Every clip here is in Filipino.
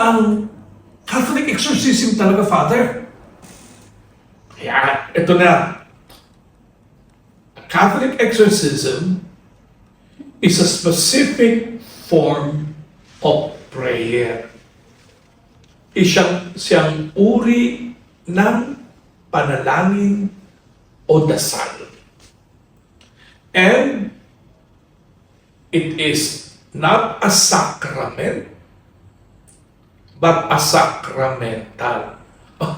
ang Catholic exorcism talaga, Father. Kaya, ito na. A Catholic exorcism is a specific form of prayer. Siyang uri ng panalangin o dasal. And it is not a sacrament, but a sacramental. Oh,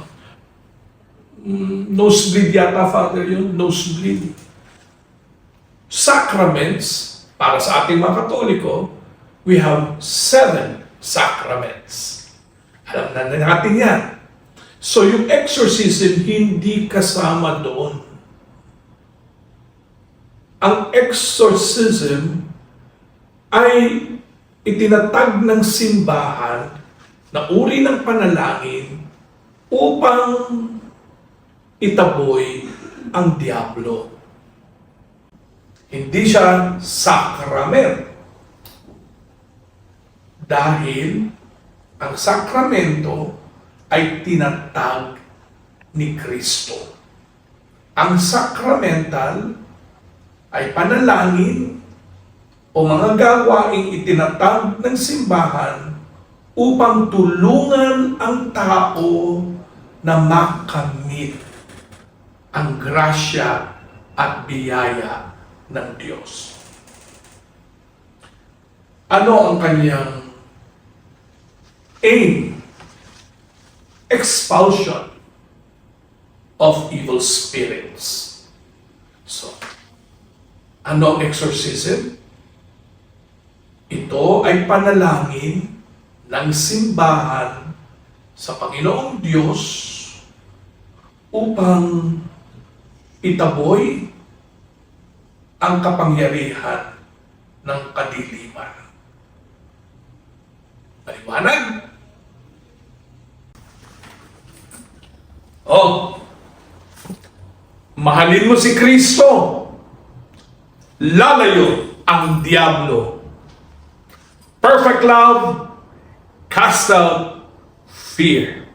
nosebleed yata, Father, yun. Nosebleed. Sacraments, para sa ating mga Katoliko, we have 7 sacraments. Alam na natin yan. So yung exorcism, hindi kasama doon. Ang exorcism ay itinatag ng simbahan na uri ng panalangin upang itaboy ang diablo. Hindi siya sakrament. Dahil ang sakramento ay tinatag ni Kristo. Ang sacramental ay panalangin o mga gawaing itinatag ng simbahan upang tulungan ang tao na makamit ang grasya at biyaya ng Diyos. Ano ang kanyang aim? Expulsion of evil spirits. So, ano ang exorcism? Ito ay panalangin ng simbahan sa Panginoong Diyos upang itaboy ang kapangyarihan ng kadiliman. Maliwanag? Oh, mahalin mo si Kristo, lalayo ang diablo. Perfect love casts out fear.